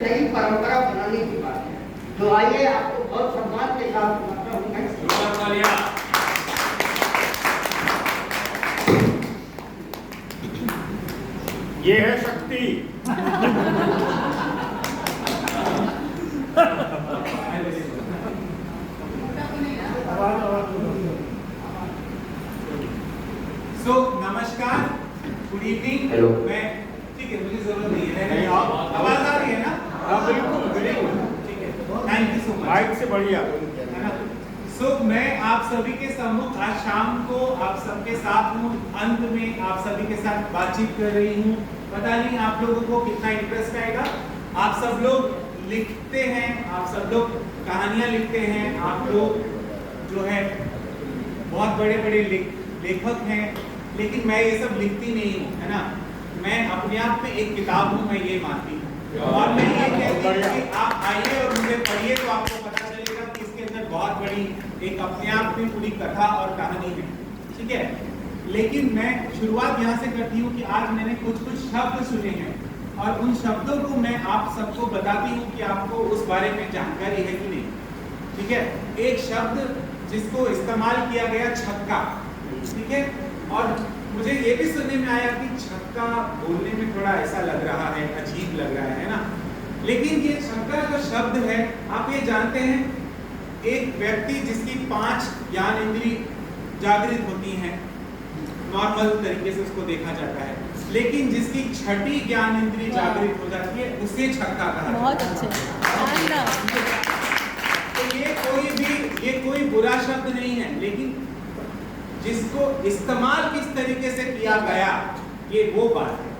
नई परंपरा बनाने की बात है। तो आइए आपको बहुत सम्मान के साथ बुलाता हूं मैं। ये है शक्ति। नमस्कार, गुड इवनिंग। हेलो। मैं ठीक है, मुझे जरूरत नहीं है, आवाज आ रही है ना? हाँ बिल्कुल बिल्कुल ठीक है, thank you so much. Mic से बढ़िया है ना? मैं आप सभी के सम्मुख आज शाम को आप सबके साथ हूँ। अंत में आप सभी के साथ बातचीत कर रही हूँ। पता नहीं आप लोगों को कितना इंटरेस्ट आएगा। आप सब लोग लिखते हैं, आप सब लोग कहानियां लिखते हैं, आप लोग जो है बहुत बड़े बड़े लेखक हैं, लेकिन मैं ये सब लिखती नहीं हूँ, है ना? मैं अपने आप में एक किताब हूँ, मैं ये मानती हूँ। और मैं ये कहती हूँ कि आप आइए और मुझे पढ़िए तो आपको पता चलेगा कि इसके अंदर बहुत बड़ी एक अपने आप में पूरी कथा और कहानी है, ठीक है? लेकिन मैं शुरुआत यहाँ से करती हूँ कि आज मैंने कुछ शब्द सुने हैं और उन शब्दों को मैं आप सबको बताती हूँ कि आपको उस बारे में जानकारी है कि नहीं, ठीक है? एक शब्द जिसको इस्तेमाल किया गया, छक्का, ठीक है? और मुझे ये भी सुनने में आया कि छक्का बोलने में थोड़ा ऐसा लग रहा है, अजीब लग रहा है ना? लेकिन ये छक्का जो शब्द है, आप ये जानते हैं, एक व्यक्ति जिसकी 5 ज्ञान इंद्रिय जागृत होती हैं, नॉर्मल तरीके से उसको देखा जाता है, लेकिन जिसकी 6ठी ज्ञान इंद्रिय जागृत हो जाती है, उसे छक्का कहा जाता है। बहुत अच्छे। तो ये कोई बुरा शब्द नहीं है, लेकिन जिसको इस्तेमाल किस तरीके से किया गया, ये वो बात है,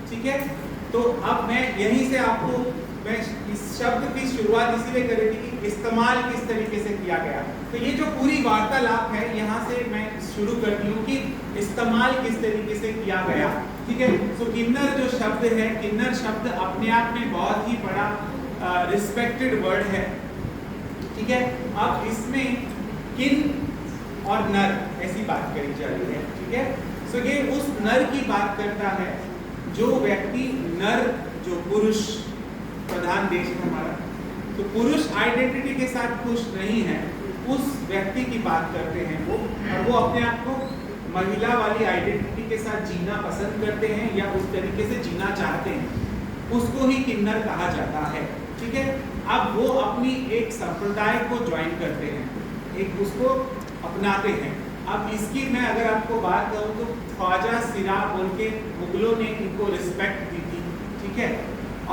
ठीक है? तो अब मैं यहीं से आपको मैं इस शब्द की शुरुआत इसीलिए कर रही थी कि इस्तेमाल किस तरीके से किया गया। तो ये जो पूरी वार्तालाप है, यहाँ से मैं शुरू करती हूँ कि इस्तेमाल किस तरीके से किया गया, ठीक है? तो किन्नर जो शब्द है, किन्नर शब्द अपने आप में बहुत ही बड़ा रिस्पेक्टेड वर्ड है, ठीक है? अब इसमें किन और नर ऐसी बात करी जा रही है, ठीक है? सो ये उस नर की बात करता है जो व्यक्ति नर, जो पुरुष प्रधान देश है हमारा, तो पुरुष आइडेंटिटी के साथ खुश नहीं है, उस व्यक्ति की बात करते हैं वो, और वो अपने आप को महिला वाली आइडेंटिटी के साथ जीना पसंद करते हैं या उस तरीके से जीना चाहते हैं, उसको ही किन्नर कहा जाता है, ठीक है? अब वो अपनी एक संप्रदाय को ज्वाइन करते हैं, एक उसको अपनाते हैं। अब इसकी मैं अगर आपको बात करूं तो ख्वाजा सिरा बोल के मुगलों ने इनको रिस्पेक्ट दी थी, ठीक है?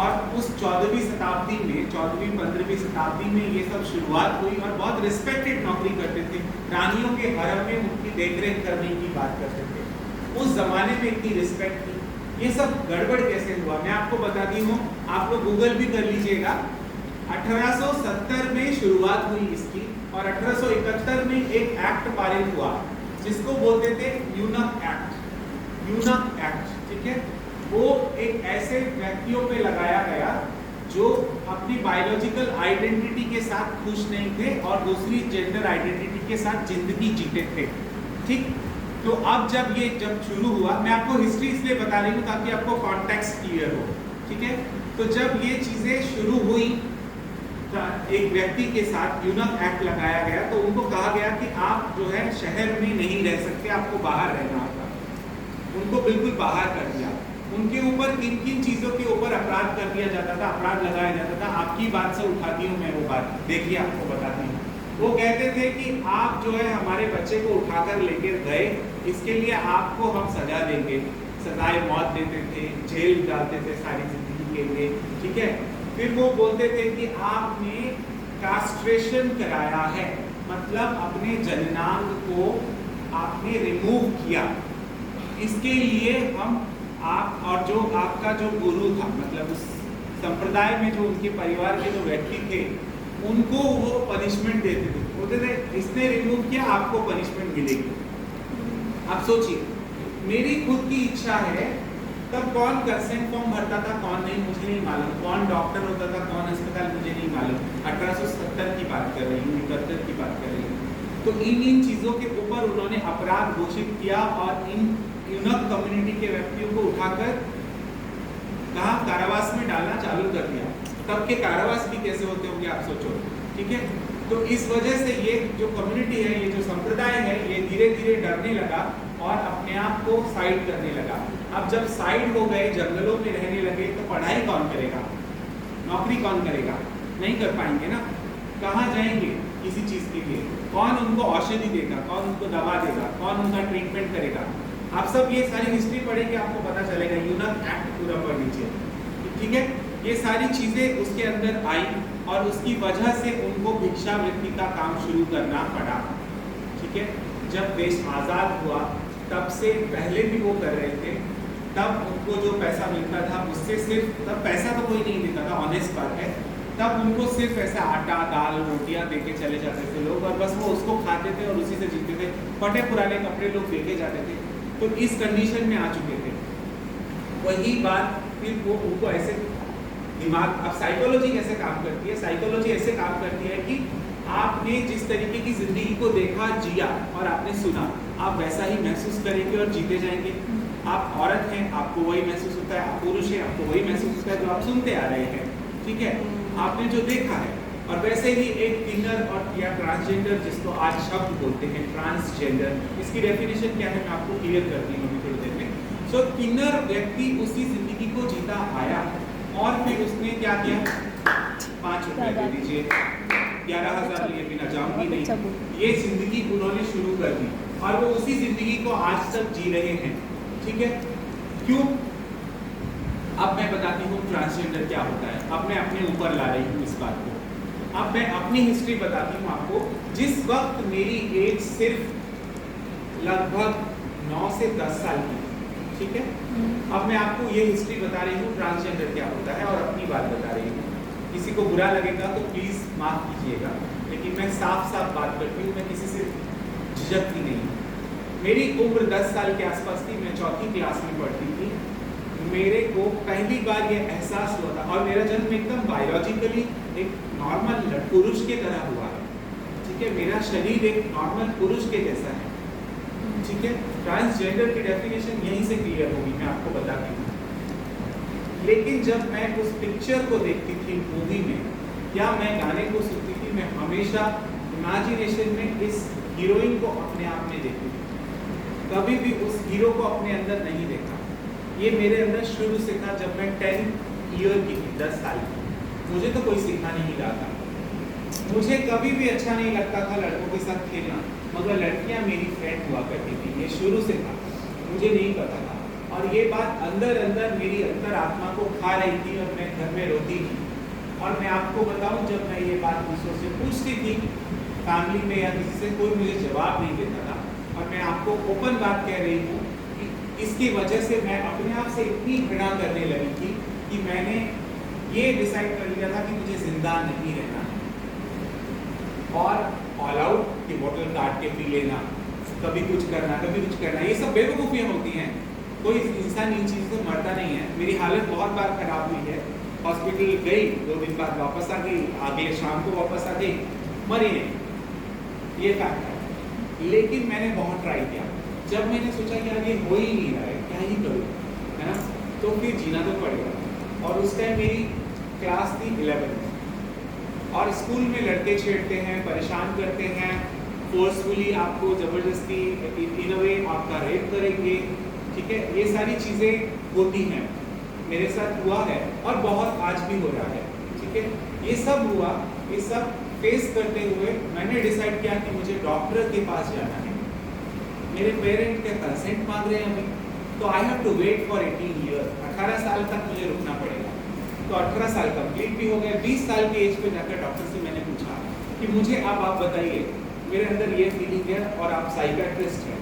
और उस 14वीं शताब्दी में, 14वीं 15वीं शताब्दी में ये सब शुरुआत हुई और बहुत रिस्पेक्टेड नौकरी करते थे, रानियों के हरम में उनकी देखरेख करने की बात करते थे। उस जमाने में इतनी रिस्पेक्ट थी। ये सब गड़बड़ कैसे हुआ मैं आपको बताती हूँ, आप लोग गूगल भी कर लीजिएगा। 1870 में शुरुआत हुई इसकी और 1871 में एक एक्ट पारित हुआ जिसको बोलते थे यूनक एक्ट। यूनक एक्ट, ठीक है? वो एक ऐसे व्यक्तियों पे लगाया गया जो अपनी बायोलॉजिकल आइडेंटिटी के साथ खुश नहीं थे और दूसरी जेंडर आइडेंटिटी के साथ जिंदगी जीते थे, ठीक? तो अब जब शुरू हुआ, मैं आपको हिस्ट्री इसलिए बता रही हूँ ताकि आपको कॉन्टेक्स्ट क्लियर हो, ठीक है? तो जब ये चीजें शुरू हुई, एक व्यक्ति के साथ यूनक एक्ट लगाया गया, तो उनको कहा गया कि आप जो है शहर में नहीं रह सकते, आपको बाहर रहना होगा। उनको बिल्कुल बाहर कर दिया। उनके ऊपर किन किन चीजों के ऊपर अपराध कर दिया जाता था, अपराध लगाया जाता था, आपकी बात से उठाती हूँ मैं वो बात, देखिए आपको बताती हूँ। वो कहते थे कि आप जो है हमारे बच्चे को उठाकर लेकर गए, इसके लिए आपको हम सजा देंगे, सजाए मौत देते थे, जेल डालते थे सारी जिंदगी के लिए, ठीक है? फिर वो बोलते थे कि आपने कास्ट्रेशन कराया है, मतलब अपने जननांग को आपने रिमूव किया, इसके लिए हम आप और जो आपका जो गुरु था, मतलब उस संप्रदाय में जो उनके परिवार के जो व्यक्ति थे, उनको वो पनिशमेंट देते थे, बोलते थे इसने रिमूव किया, आपको पनिशमेंट मिलेगी। आप सोचिए, मेरी खुद की इच्छा है, तब कौन कंसेंट फॉर्म भरता था, कौन नहीं मुझे नहीं मालूम, कौन डॉक्टर होता था, कौन अस्पताल मुझे नहीं मालूम। 1870 की बात कर रही हूँ, 71 की बात कर रही हूँ। तो इन चीज़ों के ऊपर उन्होंने अपराध घोषित किया और इन यूनक कम्युनिटी के व्यक्तियों को उठाकर कहाँ कारावास में डालना चालू कर दिया। तब के कारावास भी कैसे होते होंगे आप सोचो, ठीक है। तो इस वजह से ये जो कम्युनिटी है, ये जो संप्रदाय है, ये धीरे धीरे डरने लगा और अपने आप को साइड करने लगा। अब जब साइड हो गए, जंगलों में रहने लगे, तो पढ़ाई कौन करेगा, नौकरी कौन करेगा, नहीं कर पाएंगे ना। कहाँ जाएंगे किसी चीज़ के लिए, कौन उनको औषधि देगा, कौन उनको दवा देगा, कौन उनका ट्रीटमेंट करेगा। आप सब ये सारी हिस्ट्री पढ़ेंगे, आपको पता चलेगा। यूनक एक्ट पूरा पढ़ लीजिए, ठीक है। ये सारी चीज़ें उसके अंदर आई और उसकी वजह से उनको भिक्षावृत्ति का काम शुरू करना पड़ा, ठीक है। जब देश आज़ाद हुआ तब से पहले भी वो कर रहे थे, तब उनको जो पैसा मिलता था उससे सिर्फ, तब पैसा तो कोई नहीं देता था, ऑनेस्ट बात है। तब उनको सिर्फ ऐसा आटा दाल रोटियां देके चले जाते थे लोग, और बस वो उसको खाते थे और उसी से जीते थे। फटे पुराने कपड़े लोग देके जाते थे। तो इस कंडीशन में आ चुके थे। वही बात फिर वो उनको ऐसे दिमाग, अब साइकोलॉजी कैसे काम करती है, साइकोलॉजी ऐसे काम करती है कि आपने जिस तरीके की जिंदगी को देखा, जिया और आपने सुना, आप वैसा ही महसूस करेंगे और जीते जाएंगे। आप औरत हैं, आपको वही महसूस होता है, आप पुरुष हैं, आपको वही महसूस होता है जो आप सुनते आ रहे हैं, ठीक है, आपने जो देखा है। और वैसे ही एक किन्नर और या ट्रांसजेंडर, जिसको आज शब्द बोलते हैं ट्रांसजेंडर, इसकी डेफिनेशन क्या है मैं आपको क्लियर करती हूँ अभी थोड़ी देर में। सो किन्नर व्यक्ति उसी जिंदगी को जीता आया और फिर उसने क्या किया, 5 रुपए दे दीजिए, 11,000 लिए बिना जाऊंगी नहीं, ये जिंदगी उन्होंने शुरू कर दी और वो उसी जिंदगी को आज तक जी रहे हैं, ठीक है। क्यों? अब मैं बताती हूँ ट्रांसजेंडर क्या होता है। अब मैं अपने ऊपर ला रही हूँ इस बात को। अब मैं अपनी हिस्ट्री बताती हूँ आपको। जिस वक्त मेरी एज सिर्फ लगभग 9 से 10 साल की, ठीक है। अब मैं आपको ये हिस्ट्री बता रही हूँ ट्रांसजेंडर क्या होता है और अपनी बात बता रही हूँ। किसी को बुरा लगेगा तो प्लीज़ माफ़ कीजिएगा, लेकिन मैं साफ साफ बात करती हूँ, मैं किसी से झिझकती नहीं। मेरी उम्र 10 साल के आसपास थी, मैं 4th क्लास में पढ़ती थी। मेरे को पहली बार ये एहसास हुआ था, और मेरा जन्म एकदम बायोलॉजिकली एक नॉर्मल पुरुष के तरह हुआ है, ठीक है। मेरा शरीर एक नॉर्मल पुरुष के जैसा है, ठीक है। ट्रांसजेंडर की डेफिनेशन यहीं से क्लियर होगी, मैं आपको बताती हूँ। लेकिन जब मैं उस पिक्चर को देखती थी मूवी में या मैं गाने को सुनती थी, मैं हमेशा इमेजिनेशन में इस हीरोइन को अपने आप में देखती थी, कभी भी उस हीरो को अपने अंदर नहीं देखा। ये मेरे अंदर शुरू से था। जब मैं 10 ईयर की थी, 10 साल की, मुझे तो कोई सिखा नहीं रहा था। मुझे कभी भी अच्छा नहीं लगता था लड़कों के साथ खेलना, मगर लड़कियां मेरी फ्रेंड हुआ करती थी। ये शुरू से था, मुझे नहीं पता था। और ये बात अंदर अंदर मेरी अंतर आत्मा को खा रही थी और मैं घर में रोती थी। और मैं आपको बताऊं, जब मैं ये बात दूसरों से पूछती थी, फैमिली में या किसी से, कोई मुझे जवाब नहीं देता था। और मैं आपको ओपन बात कह रही हूँ कि इसकी वजह से मैं अपने आप से इतनी घृणा करने लगी थी कि मैंने ये डिसाइड कर लिया था कि मुझे जिंदा नहीं रहना है। और ऑल आउट की बोतल काट के पी लेना, कभी कुछ करना, कभी कुछ करना, ये सब बेवकूफ़ियाँ होती हैं। कोई इंसान इन चीज़ों से मरता नहीं है। मेरी हालत बहुत बार खराब हुई है, हॉस्पिटल गई, 2 दिन बाद वापस आ गई, अगले शाम को वापस आ गई, मरी नहीं, ये फैक्ट है। लेकिन मैंने बहुत ट्राई किया। जब मैंने सोचा कि यार ये हो ही नहीं रहा है, क्या ही करूँ, है ना, तो फिर जीना तो पड़ेगा। और उस टाइम मेरी क्लास थी 11th और स्कूल में लड़के छेड़ते हैं, परेशान करते हैं, फोर्सफुली आपको ज़बरदस्ती इन अ वे आपका रेप करेंगे, ठीक है। ये सारी चीज़ें होती हैं, मेरे साथ हुआ है और बहुत आज भी हो रहा है, ठीक है। ये सब हुआ, ये सब फेस करते हुए मैंने डिसाइड किया कि मुझे डॉक्टर के पास जाना है। मेरे पेरेंट के कंसेंट मांग रहे हैं अभी, तो I have to wait for 18 year, 18 साल तक मुझे रुकना पड़ेगा। तो 18 साल कंप्लीट भी हो गए। 20 साल की एज पे जाकर डॉक्टर से मैंने पूछा कि मुझे अब आप बताइए, मेरे अंदर ये फीलिंग है और आप साइकियाट्रिस्ट हैं,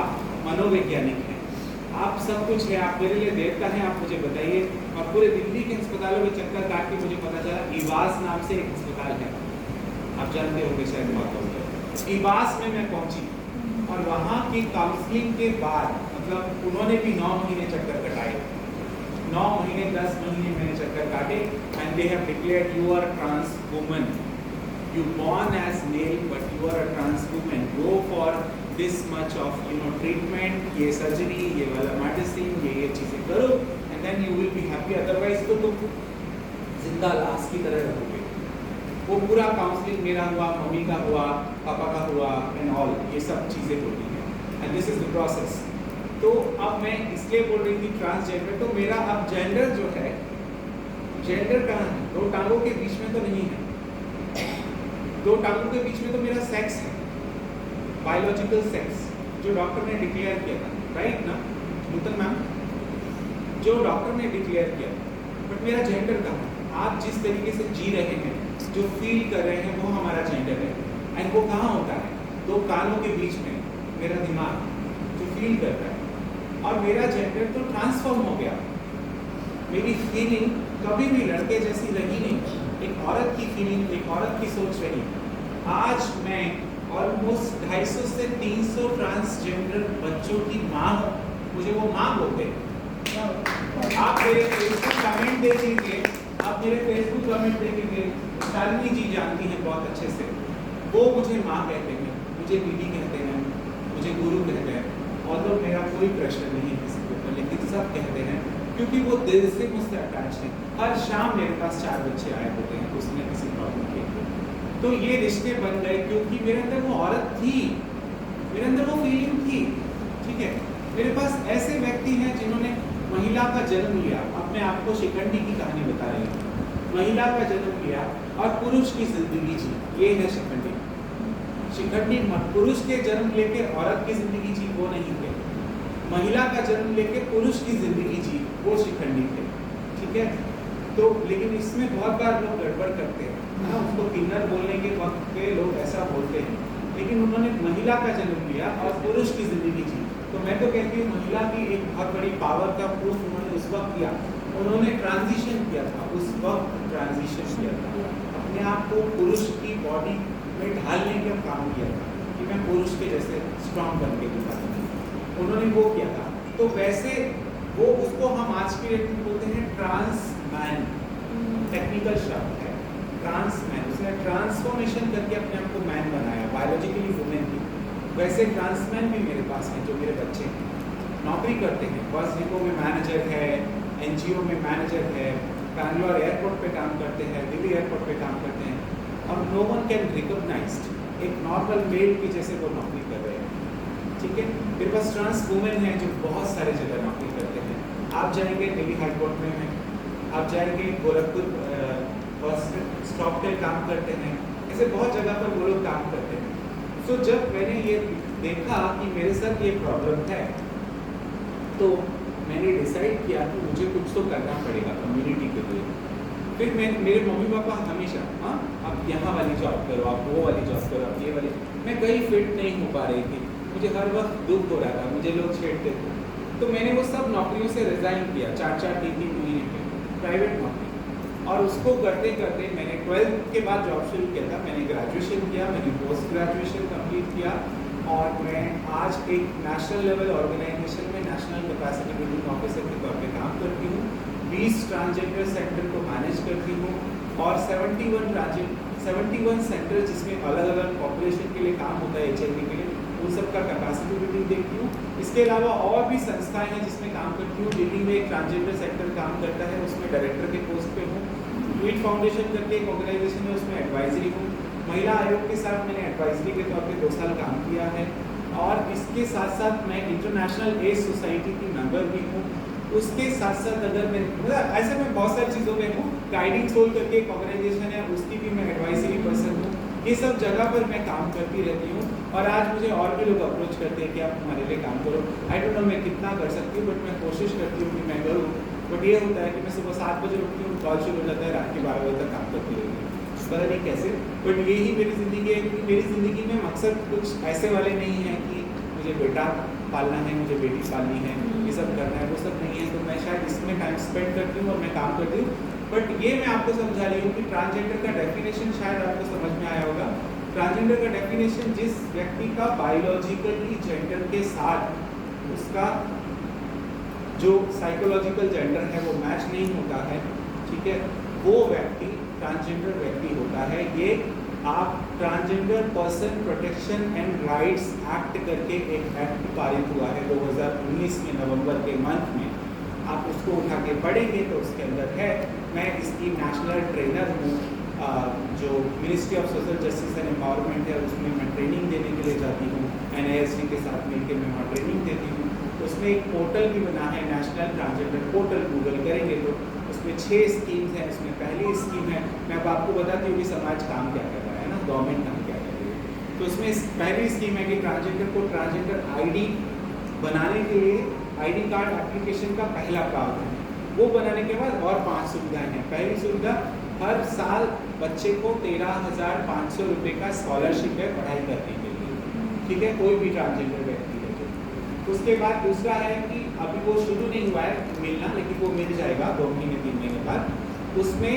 आप मनोवैज्ञानिक हैं, आप सब कुछ है, आप मेरे लिए देवता हैं, आप मुझे बताइए। और पूरे दिल्ली के अस्पतालों में चक्कर काट के मुझे पता चला ईवास नाम से एक अस्पताल है, आप जानते होंगे शायद बहुत। ईवास में मैं पहुंची और वहाँ की काउंसलिंग के बाद, मतलब उन्होंने भी 9 महीने चक्कर कटाए, 9 महीने 10 महीने मैंने चक्कर काटे। And they have declared you are trans woman, you born as male but you are a trans woman, go for this much of treatment, ये सर्जरी, ये वाला मेडिसिन, ये चीज़ें करो and then you will be happy, otherwise तो तुम जिंदा लाश की तरह रहोगे। वो पूरा काउंसलिंग मेरा हुआ, मम्मी का हुआ, पापा का हुआ एंड ऑल, ये सब चीज़ें होती हैं and this is the process. तो अब मैं इसलिए बोल रही थी ट्रांसजेंडर, तो मेरा अब जेंडर जो है, जेंडर कहाँ है? दो टांगों के बीच में तो नहीं है। दो टांगों के बीच में तो मेरा सेक्स है, बायोलॉजिकल सेक्स, जो डॉक्टर ने डिक्लेयर किया था, राइट ना नूतन मैम? जो डॉक्टर ने डिक्लेयर किया, बट मेरा जेंडर कहाँ है? आप जिस तरीके से जी रहे हैं, जो फील कर रहे हैं, वो हमारा जेंडर है। एंड वो कहाँ होता है? दो कानों के बीच में मेरा दिमाग जो फील करता है। और मेरा जेंडर तो ट्रांसफॉर्म हो गया। मेरी फीलिंग कभी भी लड़के जैसी रही नहीं, एक औरत की फीलिंग, एक औरत की सोच रही। आज मैं ऑलमोस्ट 250 से 300 ट्रांसजेंडर बच्चों की माँ हूँ। मुझे वो माँ बोलते हैं। आप मेरे फेसबुक कमेंट देखेंगे, आप मेरे फेसबुक कमेंट देखेंगे, शालिनी जी जानती हैं बहुत अच्छे से, वो मुझे माँ कहते हैं, मुझे दीदी कहते हैं, मुझे गुरु कहते हैं। और तो मेरा कोई प्रेशर नहीं है किसी के ऊपर, लेकिन सब कहते हैं क्योंकि वो दिल से मुझसे अटैच है। हर शाम मेरे पास 4 बच्चे आए होते हैं कुछ न किसी प्रॉब्लम के लिए। तो ये रिश्ते बन गए क्योंकि मेरे अंदर वो औरत थी, मेरे अंदर वो फीलिंग थी। ठीक है, मेरे पास ऐसे व्यक्ति हैं जिन्होंने महिला का जन्म लिया। अब मैं आपको शिखंडी की कहानी बता रही हूँ। महिला का जन्म लिया और पुरुष की जिंदगी जी, ये है शिखंडी। शिखंडी पुरुष के जन्म लेके औरत की जिंदगी जी, वो नहीं थे। महिला का जन्म लेके पुरुष की जिंदगी जी, वो शिखंडी थे। ठीक है, तो लेकिन इसमें बहुत बार लोग गड़बड़ करते हैं ना, उसको किन्नर बोलने के वक्त पे लोग ऐसा बोलते हैं, लेकिन उन्होंने महिला का जन्म लिया और पुरुष की जिंदगी जी। तो मैं तो कहती हूँ महिला की एक बहुत बड़ी पावर का प्रूफ उन्होंने उस वक्त किया, उन्होंने ट्रांजिशन किया था, उस वक्त ट्रांजिशन किया था, अपने आप को पुरुष की बॉडी में ढालने का काम किया था कि मैं पुरुष के जैसे स्ट्रॉन्ग बन के दिखाता हूँ। उन्होंने वो किया था। तो वैसे वो, उसको हम आज की डेट में बोलते हैं ट्रांस मैन, टेक्निकल शब्द है ट्रांस मैन। उसने ट्रांसफॉर्मेशन करके अपने आप को मैन बनाया, बायोलॉजिकली वुमेन थी। वैसे ट्रांसमैन भी मेरे पास हैं, जो मेरे बच्चे हैं, नौकरी करते हैं, बस डिपो में मैनेजर है, एनजीओ में मैनेजर है, बैंगलोर एयरपोर्ट पे काम करते हैं, दिल्ली एयरपोर्ट पे काम करते हैं, और नो वन कैन रिकॉग्नाइज्ड, एक नॉर्मल मेल की जैसे वो नौकरी कर रहे हैं। ठीक है, मेरे पास ट्रांस वुमेन हैं जो बहुत सारे जगह नौकरी करते हैं। आप जाएंगे दिल्ली हाई कोर्ट में हैं, आप जाएंगे गोरखपुर बस स्टॉप पे काम करते हैं, ऐसे बहुत जगह पर वो लोग काम करते हैं। तो जब मैंने ये देखा कि मेरे साथ ये प्रॉब्लम है, तो मैंने डिसाइड किया कि मुझे कुछ तो करना पड़ेगा कम्युनिटी के लिए। फिर मेरे मम्मी पापा हमेशा, हाँ आप यहाँ वाली जॉब करो, आप वो वाली जॉब करो, आप ये वाली, मैं कहीं फिट नहीं हो पा रही थी, मुझे हर वक्त दुख हो रहा था, मुझे लोग छेड़ते थे। तो मैंने वो सब नौकरियों से रिज़ाइन किया, 4-4, 3-3 महीने में प्राइवेट नौकरी। और उसको करते करते मैंने 12th के बाद जॉब शुरू किया था, मैंने ग्रेजुएशन किया, मैंने पोस्ट ग्रेजुएशन कंप्लीट किया, और मैं आज एक नेशनल लेवल ऑर्गेनाइजेशन में नेशनल कैपेसिटी बिल्डिंग ऑफिसर के तौर पे काम करती हूँ। 20 ट्रांसजेंडर सेंटर को मैनेज करती हूँ, और 71 सेंटर जिसमें अलग अलग पॉपुलेशन के लिए काम होता है, HIV के लिए, उन सब का कैपेसिटी बिल्डिंग देखती हूँ। इसके अलावा और भी संस्थाएं हैं जिसमें काम करती हूँ। दिल्ली में एक ट्रांसजेंडर सेंटर काम करता है, उसमें डायरेक्टर के पोस्ट पे हूँ। ट्वीट फाउंडेशन करके एक ऑर्गेनाइजेशन है, उसमें एडवाइजरी हूँ। महिला आयोग के साथ मैंने एडवाइजरी के तौर पे 2 साल काम किया है, और इसके साथ साथ मैं इंटरनेशनल एज सोसाइटी की मेंबर भी हूँ। उसके साथ साथ अगर मैं मतलब ऐसे मैं बहुत सारी चीज़ों में हूँ। गाइडिंग सोल करके एक ऑर्गेनाइजेशन है, उसकी भी मैं एडवाइजरी पर्सन हूँ। ये सब जगह पर मैं काम करती रहती हूँ, और आज मुझे और भी लोग अप्रोच करते हैं कि आप हमारे लिए काम करो। आई डोंट नो मैं कितना कर सकती हूँ, बट मैं कोशिश करती हूँ कि मैं करूँ। बट ये होता है कि मैं सुबह 7 बजे उठती हूँ, कॉल शुरू हो जाता है, रात के 12 बजे तक काम करती रहती हूँ, पता नहीं कैसे। बट यही मेरी ज़िंदगी है कि मेरी ज़िंदगी में मकसद कुछ ऐसे वाले नहीं है कि मुझे बेटा पालना है, मुझे बेटी पालनी है, ये सब करना है, वो सब नहीं है। तो मैं शायद इसमें टाइम स्पेंड करती हूँ और मैं काम करती हूँ। बट ये मैं आपको समझा रही हूँ कि ट्रांसजेंडर का डेफिनेशन शायद आपको समझ में आया होगा। ट्रांसजेंडर का डेफिनेशन जिस व्यक्ति का बायोलॉजिकली जेंडर के साथ उसका जो साइकोलॉजिकल जेंडर है वो मैच नहीं होता है, ठीक है, वो व्यक्ति ट्रांसजेंडर व्यक्ति होता है। ये आप transgender person protection and rights act करके एक एक्ट पारित हुआ है 2019 में नवंबर के मंथ में। आप उसको उठा के पढ़ेंगे तो उसके अंदर है। मैं इसकी नेशनल ट्रेनर हूँ, जो ministry of social justice and empowerment है उसमें मैं ट्रेनिंग देने के लिए जाती हूँ। NIST के साथ मिलकर मैं वहाँ ट्रेनिंग देती हूँ। उसमें एक पोर्टल भी बना है, नेशनल ट्रांसजेंडर पोर्टल, गूगल करेंगे तो उसमें 6 स्कीम्स हैं। उसमें पहली स्कीम है, मैं अब आपको बताती हूँ कि समाज काम क्या कर रहा है ना, गवर्नमेंट काम क्या कर रही है। तो उसमें पहली स्कीम है कि ट्रांसजेंडर को ट्रांसजेंडर ID बनाने के लिए ID कार्ड एप्लीकेशन का पहला प्रावधान है। वो बनाने के बाद और 5 सुविधाएं हैं। पहली सुविधा, हर साल बच्चे को 13,500 रुपये का स्कॉलरशिप है पढ़ाई करने के लिए, ठीक है, कोई भी ट्रांसजेंडर व्यक्ति है जो। उसके बाद दूसरा है कि अभी वो शुरू नहीं हुआ है मिलना, लेकिन वो मिल जाएगा 2 महीने 3 महीने बाद। उसमें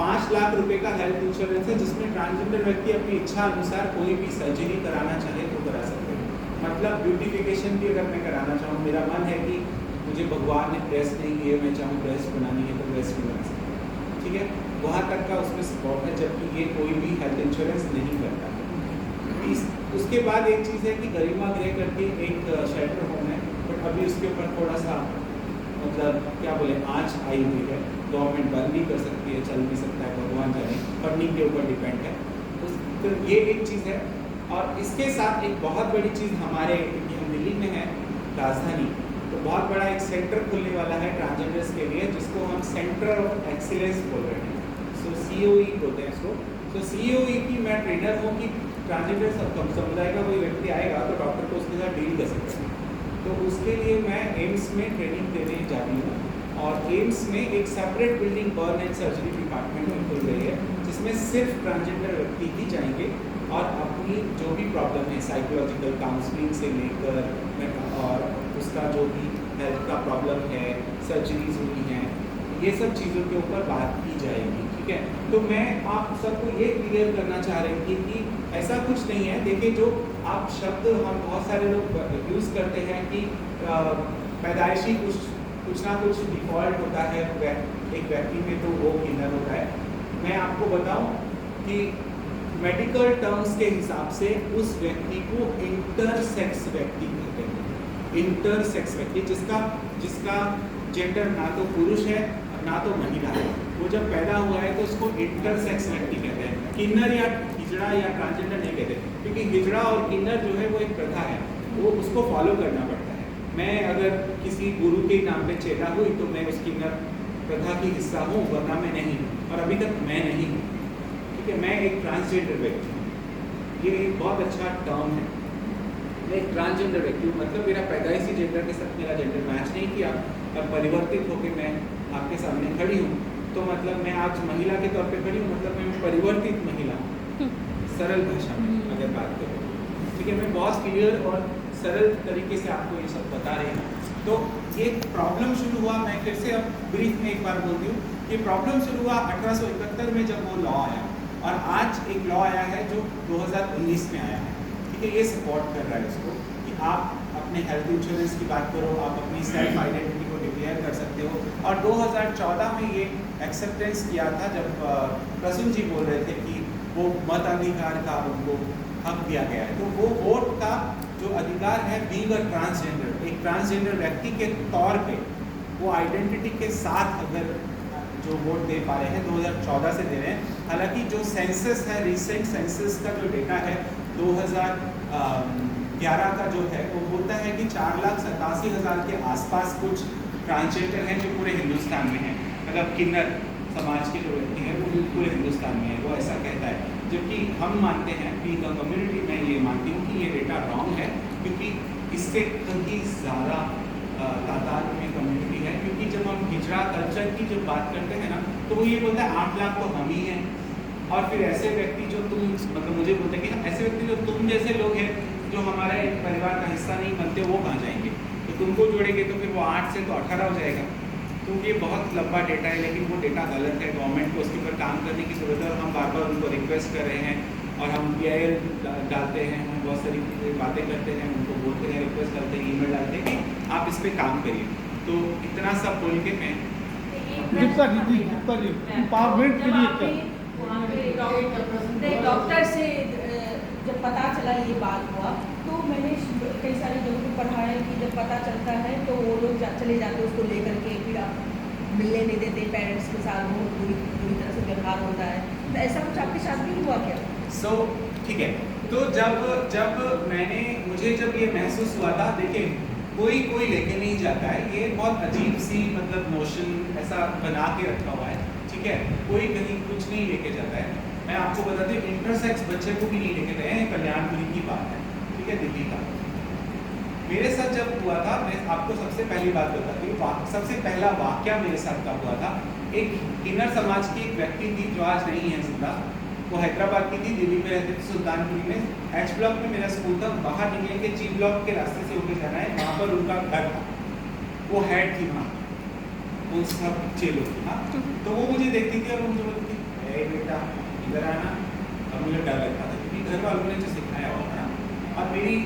5 लाख रुपए का हेल्थ इंश्योरेंस है, जिसमें ट्रांसजेंडर व्यक्ति अपनी इच्छा अनुसार कोई भी सर्जरी कराना चाहे तो करा सकते हैं। मतलब ब्यूटिफिकेशन भी अगर मैं कराना चाहूँ, मेरा मन है कि मुझे भगवान ने ब्रेस्ट नहीं दिए, मैं चाहूँ ब्रेस्ट बनानी है तो ब्रेस्ट भी बना सकता हूँ, ठीक है, वहाँ तक का उसमें सपोर्ट है, जबकि ये कोई भी हेल्थ इंश्योरेंस नहीं करता है। उसके बाद एक चीज़ है कि गरिमा गृह करके एक शेल्टर होम है, बट अभी उसके ऊपर थोड़ा सा मतलब क्या बोले आँच आई हुई है। गवर्नमेंट बंद भी कर सकती है, चल भी सकता है, भगवान जाने, फंडिंग के ऊपर डिपेंड है। तो ये एक चीज़ है। और इसके साथ एक बहुत बड़ी चीज़ हमारे, क्योंकि हम दिल्ली में है राजधानी, तो बहुत बड़ा एक सेंटर खुलने वाला है ट्रांसजेंडर्स के लिए, जिसको हम सेंटर ऑफ एक्सीलेंस बोल रहे हैं। सो COE बोलते हैं इसको। तो COE की मैं ट्रेनर हूँ कि ट्रांसजेंडर समुदाय का कोई व्यक्ति आएगा तो डॉक्टर को उसके साथ डील कर सकते हैं। तो उसके लिए मैं एम्स में ट्रेनिंग देने जा रही हूँ, और एम्स में एक separate building burn and surgery department में खुल रही है, जिसमें सिर्फ ट्रांसजेंडर व्यक्ति ही जाएंगे और अपनी जो भी प्रॉब्लम है, साइकोलॉजिकल काउंसलिंग से लेकर और उसका जो भी हेल्थ का प्रॉब्लम है, सर्जरीज हुई हैं, ये सब चीज़ों के ऊपर बात की जाएगी, ठीक है। तो मैं आप सबको ये क्लियर करना चाह रही थी कि ऐसा कुछ नहीं है। देखिए, जो आप शब्द हम बहुत सारे लोग यूज़ करते हैं कि पैदाइशी कुछ ना कुछ डिफ़ॉल्ट होता है एक व्यक्ति में, तो वो किन्नर होता है। मैं आपको बताऊं कि मेडिकल टर्म्स के हिसाब से उस व्यक्ति को इंटरसेक्स व्यक्ति कहते हैं। इंटरसेक्स व्यक्ति जिसका जेंडर ना तो पुरुष है ना तो महिला है, वो जब पैदा हुआ है तो उसको इंटरसेक्स व्यक्ति कहते हैं। किन्नर या हिजड़ा या ट्रांसजेंडर नहीं कहते, क्योंकि हिजड़ा और किन्नर जो है वो एक प्रथा है, वो उसको फॉलो करना पड़ता है। मैं अगर किसी गुरु के नाम पे चेला हुई तो मैं उस किन्नर प्रथा की हिस्सा हूँ, वरना मैं नहीं हूँ, और अभी तक मैं नहीं हूँ, ठीक है। मैं एक ट्रांसजेंडर व्यक्ति हूँ, ये एक बहुत अच्छा टर्म है। मैं एक ट्रांसजेंडर व्यक्ति हूँ, मतलब मेरा पैदाइशी जेंडर के साथ मेरा जेंडर मैच नहीं किया, और परिवर्तित होकर मैं आपके सामने खड़ी हूँ। तो मतलब मैं आज महिला के तौर पे खड़ी हूँ, मतलब मैं परिवर्तित महिला हूँ, सरल भाषा में अगर बात करें, ठीक है। मैं बहुत क्लियर और सरल तरीके से आपको ये सब बता रही हूँ। तो ये प्रॉब्लम शुरू हुआ, मैं फिर से अब ब्रीफ में एक बार बोलती हूँ, ये प्रॉब्लम शुरू हुआ 1871 में जब वो लॉ आया, और आज एक लॉ आया है जो 2019 में आया है, ठीक है। ये सपोर्ट कर रहा है इसको कि आप अपने हेल्थ इंश्योरेंस की बात करो, आप अपनी सेल्फ आइडेंटिटी को डिक्लेयर कर सकते हो। और 2014 में ये एक्सेप्टेंस किया था, जब प्रसून जी बोल रहे थे कि वो मताधिकार का उनको हक दिया गया है। तो वो वोट का जो अधिकार है, बीइंग अ ट्रांसजेंडर, एक ट्रांसजेंडर व्यक्ति के तौर पे वो आइडेंटिटी के साथ अगर जो वोट दे पा रहे हैं, 2014 से दे रहे हैं। हालांकि जो सेंसस है, रिसेंट सेंसस का जो डेटा है 2011 का जो है, वो बोलता है कि 4,87,000 के आसपास कुछ ट्रांसजेंडर हैं जो पूरे हिंदुस्तान में हैं। मतलब किन्नर समाज के जो व्यक्ति हैं वो पूरे हिंदुस्तान में है, वो ऐसा कहता है। जबकि हम मानते हैं, बीइंग अ कम्युनिटी, मैं ये मानती हूँ कि ये डेटा रॉन्ग है, क्योंकि इससे कहीं ज़्यादा तादाद में कम्युनिटी है। क्योंकि जब हम हिजड़ा कल्चर की जब बात करते हैं ना, तो वो ये बोलता है 8 लाख तो हम ही हैं, और फिर ऐसे व्यक्ति जो तुम, मतलब मुझे बोलते हैं कि ऐसे व्यक्ति जो तुम जैसे लोग हैं जो हमारे परिवार का हिस्सा नहीं बनते, वो कहाँ जाएंगे? तो तुमको जोड़ेंगे तो फिर वो 8 से तो 18 हो जाएगा। तो ये बहुत लंबा डेटा है, लेकिन वो डेटा गलत है। गवर्नमेंट को उसके ऊपर काम करने की ज़रूरत है, और हम बार बार उनको रिक्वेस्ट कर रहे हैं, और हम PIL डालते हैं, हम बहुत सारी बातें करते हैं, उनको बोलते हैं, रिक्वेस्ट करते हैं, email डालते हैं कि आप इस पर काम करिए। तो इतना सब बोल के मैं एम्पावरमेंट के लिए डॉक्टर से जब पता चला ये बात हुआ तो मैंने कई सारी जगहों पर पढ़ा है कि जब पता चलता है तो वो लोग चले जाते हैं उसको लेकर के, फिर मिलने नहीं देते पेरेंट्स के साथ, बहुत बुरी तरह से व्यवहार होता है। तो ऐसा कुछ आपके साथ भी हुआ क्या? ठीक है, तो जब मुझे जब ये महसूस हुआ था, देखिए कोई लेके नहीं जाता है, ये बहुत अजीब सी मतलब नोशन ऐसा बना के रखा हुआ है, ठीक है, कोई कहीं कुछ नहीं लेके जाता है। मैं आपको बता दूं, इंटरसेक्स बच्चे को भी नहीं लेके गए हैं, कल्याणपुरी की बात है, ठीक है, दिल्ली का। मेरे साथ जब हुआ था, मैं आपको सबसे पहली बात बताती हूँ, सबसे पहला वाक्य मेरे साथ का हुआ था। एक किन्नर समाज की एक व्यक्ति थी जो आज नहीं है जिंदा, वो हैदराबाद की थी, दिल्ली में रहती थी, सुल्तानपुरी में। एच ब्लॉक में मेरा स्कूल था, बाहर निकलेंगे जी ब्लॉक के रास्ते से होकर जाना है, वहाँ पर उनका घर था, वो हेड थी वहाँ, उन सब चेलों की। हाँ, तो वो मुझे देखती थी और मुझे बोलती थी, ए बेटा इधर आना, और मुझे डर लगता था क्योंकि घर वालों ने जो सिखाया हुआ था, और मेरी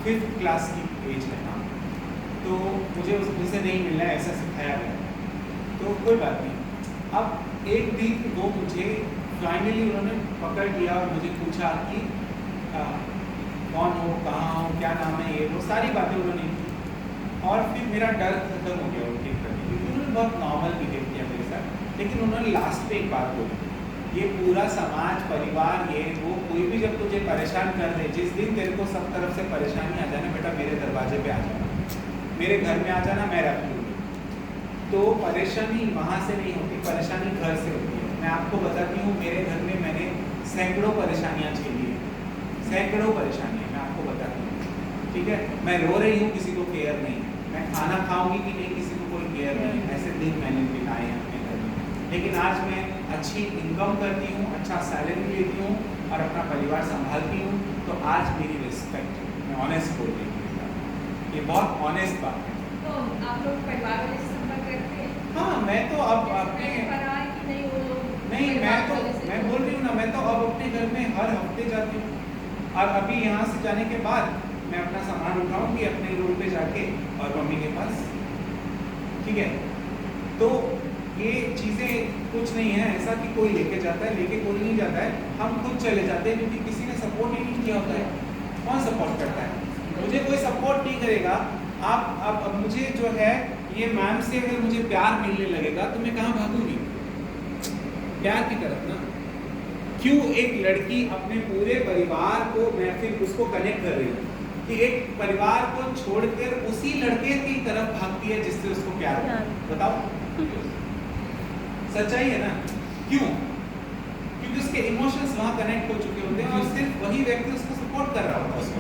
5th क्लास की एज है ना, तो मुझे उनसे नहीं मिलना है ऐसा सिखाया गया। तो कोई बात नहीं। अब एक दिन वो मुझे फाइनली उन्होंने पकड़ लिया और मुझे पूछा कि कौन हो, कहाँ हो, क्या नाम है, ये वो सारी बातें उन्होंने की। और फिर मेरा डर खत्म हो गया उनके प्रति, क्योंकि उन्होंने बहुत नॉर्मल बिहेव किया मेरे साथ। लेकिन उन्होंने लास्ट पे एक बात बोली, ये पूरा समाज, परिवार, ये वो कोई भी जब तुझे परेशान कर दे, जिस दिन तेरे को सब तरफ से परेशानी आ जाना, बेटा मेरे दरवाजे पे आ जाना, मेरे घर में आ जाना, मैं रख लूँगी। तो परेशानी वहाँ से नहीं होती, परेशानी घर से होती है। मैं आपको बताती हूँ, मेरे घर में मैंने सैकड़ों परेशानियाँ झेली है, सैकड़ों परेशानियाँ मैं आपको बताती हूँ, ठीक है। मैं रो रही हूँ, किसी को केयर नहीं, मैं खाना खाऊंगी कि नहीं, किसी को कोई केयर नहीं, ऐसे दिन मैंने बिताए हैं अपने घर में। लेकिन आज मैं अच्छी इनकम करती हूँ, अच्छा सैलरी लेती हूँ और अपना परिवार संभालती हूँ, तो आज मेरी रिस्पेक्ट, मैं ऑनेस्ट बोल रही हूँ, ये बहुत ऑनेस्ट बात है। तो आप लोग परिवार वाले से संपर्क करते हैं? हाँ, मैं तो अब अपने नहीं, मैं बोल रही हूँ ना, मैं तो अब अपने घर में हर हफ्ते जाती हूँ, और अभी यहाँ से जाने के बाद मैं अपना सामान उठाऊंगी अपने रोड पे जाके और मम्मी के पास, ठीक है। तो ये चीज़ें कुछ नहीं है ऐसा कि कोई लेके जाता है, लेके कोई नहीं जाता है, हम खुद चले जाते हैं, क्योंकि किसी ने सपोर्ट ही नहीं किया होता है। कौन सपोर्ट करता है? मुझे कोई सपोर्ट नहीं करेगा। आप अब मुझे जो है, ये मैम से अगर मुझे प्यार मिलने लगेगा तो मैं कहाँ भागूंगी? प्यार की तरफ ना। क्यों एक लड़की अपने पूरे परिवार को, मैं फिर उसको कनेक्ट कर रही हूँ कि एक परिवार को छोड़कर उसी लड़के की तरफ भागती है जिससे उसको प्यार हो? बताओ, सच्चाई है ना? क्यों? क्योंकि उसके इमोशंस वहाँ कनेक्ट हो चुके होते हैं और सिर्फ वही व्यक्ति उसको सपोर्ट कर रहा होता है उसको।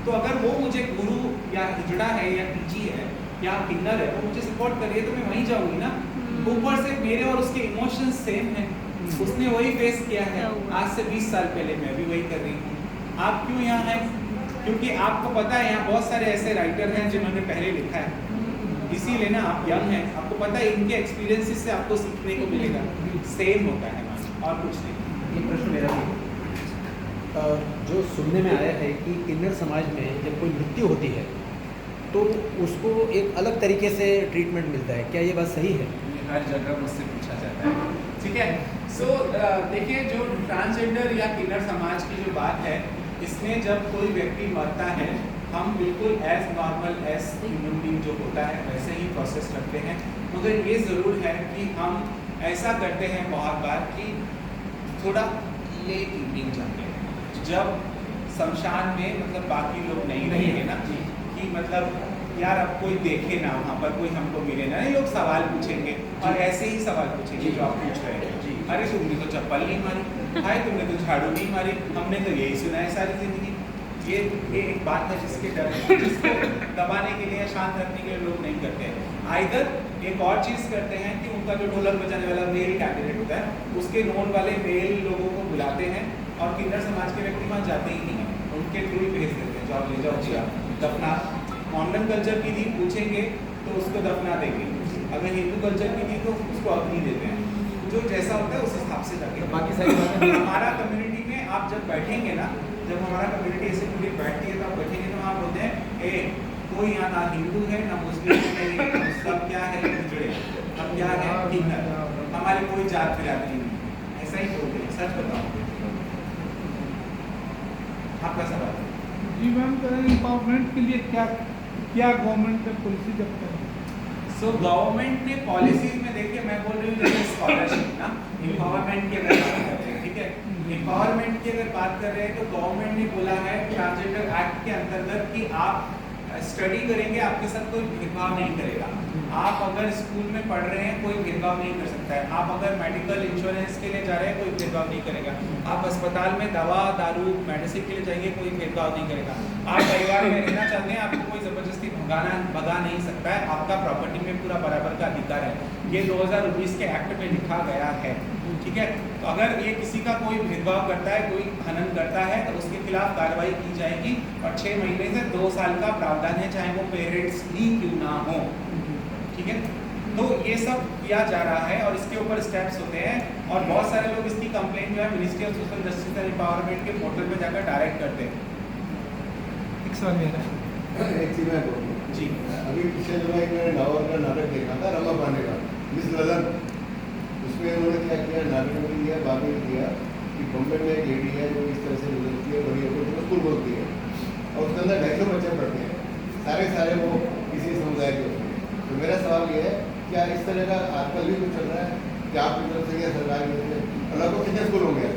तो अगर वो मुझे गुरु या हिजड़ा है या टीची है या किन्नर है, वो मुझे सपोर्ट कर रही है, तो मैं वहीं जाऊंगी ना। ऊपर से मेरे और उसके इमोशंस सेम है, उसने वही फेस किया है आज से 20 साल पहले, मैं भी वही कर रही हूँ। आप क्यों यहाँ हैं? क्योंकि आपको पता है यहाँ बहुत सारे ऐसे राइटर हैं जिन्होंने पहले लिखा है, इसीलिए ना आप यंग हैं, आपको पता है इनके एक्सपीरियंसेस से आपको सीखने को मिलेगा। सेम होता है और कुछ नहीं। एक प्रश्न मेरा भी, जो सुनने में आया है कि किन्नर समाज में जब कोई मृत्यु होती है तो उसको एक अलग तरीके से ट्रीटमेंट मिलता है, क्या ये बात सही है? हर जगह मुझसे पूछा जाता है, ठीक है। सो देखिए, जो ट्रांसजेंडर या किन्नर समाज की जो बात है, इसमें जब कोई व्यक्ति मरता है, हम बिल्कुल as normal as human being जो होता है वैसे ही प्रोसेस करते हैं। मगर ये ज़रूर है कि हम ऐसा करते हैं बहुत बार कि थोड़ा लेट इवनिंग जाते हैं, जब शमशान में मतलब बाकी लोग नहीं रहेंगे ना, कि मतलब यार अब कोई देखे ना वहाँ पर, कोई हमको मिले ना, ये लोग सवाल पूछेंगे और ऐसे ही सवाल पूछेंगे जो आप पूछ रहे हैं। अरे तुमने तो चप्पल नहीं मारी, हाय तुमने तो झाड़ू नहीं मारी, हमने तो यही सुना है सारी जिंदगी। ये एक बात है जिसके डर, जिसको दबाने के लिए, शांत रखने के लिए लोग नहीं करते हैं। आइदर एक और चीज़ करते हैं कि उनका जो ढोलक बजाने वाला मेल कैंडिडेट होता है, उसके नोन वाले मेल लोगों को बुलाते हैं और किन्नर समाज के व्यक्ति वहाँ जाते ही नहीं हैं, उनके थ्रू ही भेज देते हैं, जाओ ले जाओ जी आप दफना। मॉडर्न कल्चर की थी पूछेंगे तो उसको दफना देंगे, अगर हिंदू कल्चर की थी तो उसको अग्नि देते हैं, जो जैसा होता है उस हिसाब से जाके। बाकी सारी बातें हमारा कम्युनिटी में आप जब बैठेंगे ना, जब हमारा कम्युनिटी ऐसे पूरी बैठती है तो आप बैठेंगे तो आप बोलते हैं, ए कोई यहाँ ना हिंदू है ना मुस्लिम है, हम सब क्या है, हिजड़े, हम क्या है, किन्नर, हमारी कोई जात बिरादरी नहीं, ऐसा ही बोलते हैं। सच बताओ, आपका सवाल। जी मैम, एम्पावरमेंट के लिए क्या क्या गवर्नमेंट ने पॉलिसी जब करें? सो गवर्नमेंट ने पॉलिसीज में देखिए, मैं बोल रही हूँ जैसे स्कॉलरशिप ना, एम्पावरमेंट की अगर बात कर रहे हैं, ठीक है, एम्पावरमेंट की अगर बात कर रहे हैं तो गवर्नमेंट ने बोला है ट्रांसजेंडर एक्ट के अंतर्गत कि आप स्टडी करेंगे, आपके साथ कोई भेदभाव नहीं करेगा। आप अगर स्कूल में पढ़ रहे हैं, कोई भेदभाव नहीं कर सकता है। आप अगर मेडिकल इंश्योरेंस के लिए जा रहे हैं, कोई भेदभाव नहीं करेगा। आप अस्पताल में दवा दारू मेडिसिन के लिए जाइए, कोई भेदभाव नहीं करेगा। आप परिवार में रहना चाहते हैं, आपको कोई जबरदस्ती भगा नहीं सकता है। आपका प्रॉपर्टी में पूरा बराबर का अधिकार है। ये 2019 के एक्ट में लिखा गया है, ठीक है। तो अगर ये किसी का कोई भेदभाव करता है, कोई हनन करता है, तो उसके खिलाफ कार्रवाई की जाएगी और 6 महीने से 2 साल का प्रावधान है, चाहे वो पेरेंट्स ही क्यों ना हो, ठीक है। तो ये सब किया जा रहा है और इसके ऊपर स्टेप्स होते हैं और बहुत सारे लोग इसकी कंप्लेंट जो है ministry of social justice and empowerment के पोर्टल पे जाकर डायरेक्ट करते हैं। एक सवाल मेरा एक चीज मैं बोलूँ जी, अभी पिछले दिनों एक मैंने लाहौर का नाटक देखा था, रमा पांडे का मिस ललन। उसमें उन्होंने क्या किया, नाटक में दिया, बाद में दिया कि बॉम्बे में एक लेडी है जो इस तरह से गुजरती है, बड़ी होकर जो स्कूल बोलती है और उसके अंदर 250 बच्चे पढ़ते हैं, सारे वो किसी समुदाय के होते हैं। तो मेरा सवाल ये है, क्या इस तरह का आजकल भी कुछ चल रहा है कि आपकी तरफ से या सरकार की तरफ से, अलग को कितने स्कूल होंगे?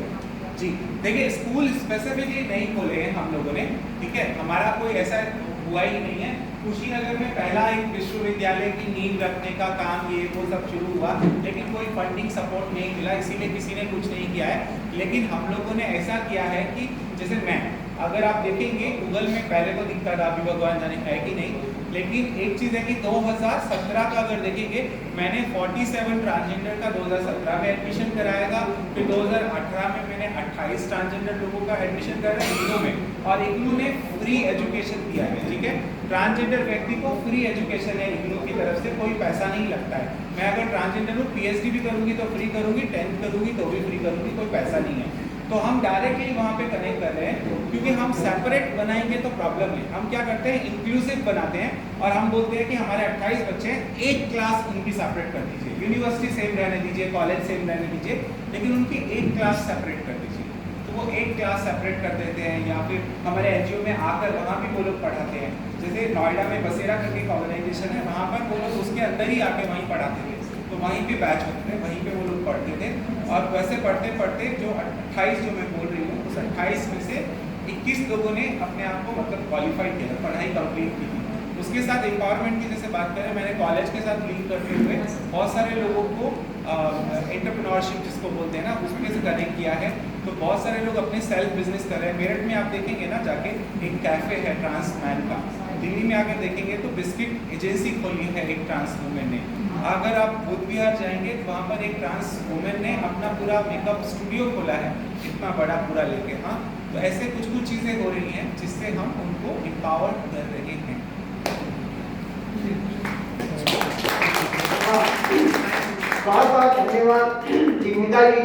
जी देखिए, स्कूल स्पेसिफिकली नहीं खोले हैं हम लोगों ने, ठीक है। हमारा कोई ऐसा हुआ ही नहीं है। कुशीनगर में पहला एक विश्वविद्यालय की नींव रखने का काम ये वो सब शुरू हुआ, लेकिन कोई फंडिंग सपोर्ट नहीं मिला, इसीलिए किसी ने कुछ नहीं किया है। लेकिन हम लोगों ने ऐसा किया है कि जैसे मैं, अगर आप देखेंगे गूगल में पहले तो दिखता था, अभी भगवान जाने है कि नहीं, लेकिन एक चीज़ है कि 2017 का अगर देखेंगे, मैंने 47 ट्रांसजेंडर का 2017 में एडमिशन कराया था। फिर 2018 में मैंने 28 ट्रांसजेंडर लोगों का एडमिशन कराया इग्नू में, और इग्नू ने फ्री एजुकेशन दिया है, ठीक है। ट्रांसजेंडर व्यक्ति को फ्री एजुकेशन है इग्नू की तरफ से, कोई पैसा नहीं लगता है। मैं अगर ट्रांसजेंडर हूँ, PhD भी करूँगी तो फ्री करूँगी, 10th करूँगी तो भी फ्री करूँगी, कोई पैसा नहीं है। तो हम डायरेक्टली वहाँ पे कनेक्ट कर रहे हैं, क्योंकि हम सेपरेट बनाएंगे तो प्रॉब्लम है। हम क्या करते हैं, इंक्लूसिव बनाते हैं और हम बोलते हैं कि हमारे 28 बच्चे हैं, एक क्लास उनकी सेपरेट कर दीजिए, यूनिवर्सिटी सेम रहने दीजिए, कॉलेज सेम रहने दीजिए, लेकिन उनकी एक क्लास सेपरेट कर दीजिए। तो वो एक क्लास सेपरेट कर देते हैं, या फिर हमारे NGO में आकर वहाँ भी वो लोग पढ़ाते हैं। जैसे नोएडा में बसेरा करके एक ऑर्गेनाइजेशन है, वहाँ पर वो लोग उसके अंदर ही आके वहीं पढ़ाते थे, तो वहीं पे बैच होते थे, वहीं पे वो लोग पढ़ते थे। और वैसे पढ़ते पढ़ते जो 28 जो मैं बोल रही हूँ, उस 28 में से 21 लोगों ने अपने आप को मतलब क्वालिफाइड किया, पढ़ाई कंप्लीट की थी। उसके साथ एम्पावरमेंट की जैसे बात करें, मैंने कॉलेज के साथ लिंक करते हुए बहुत सारे लोगों को एंटरप्रेन्योरशिप जिसको बोलते हैं ना, उसमें से कनेक्ट किया है। तो बहुत सारे लोग अपने सेल्फ बिजनेस कर रहे हैं। मेरठ में आप देखेंगे ना जाके, एक कैफ़े है ट्रांस मैन का। दिल्ली में आकर देखेंगे तो बिस्किट एजेंसी खोली है एक ट्रांस वुमेन ने। अगर आप बुद्ध विहार जाएंगे तो वहाँ पर एक ट्रांस वुमेन ने अपना पूरा मेकअप स्टूडियो खोला है, इतना बड़ा पूरा लेके। हाँ, तो ऐसे कुछ कुछ चीज़ें हो रही हैं जिससे हम उनको एम्पावर कर रहे हैं। बहुत बहुत धन्यवाद जिम्मेदारी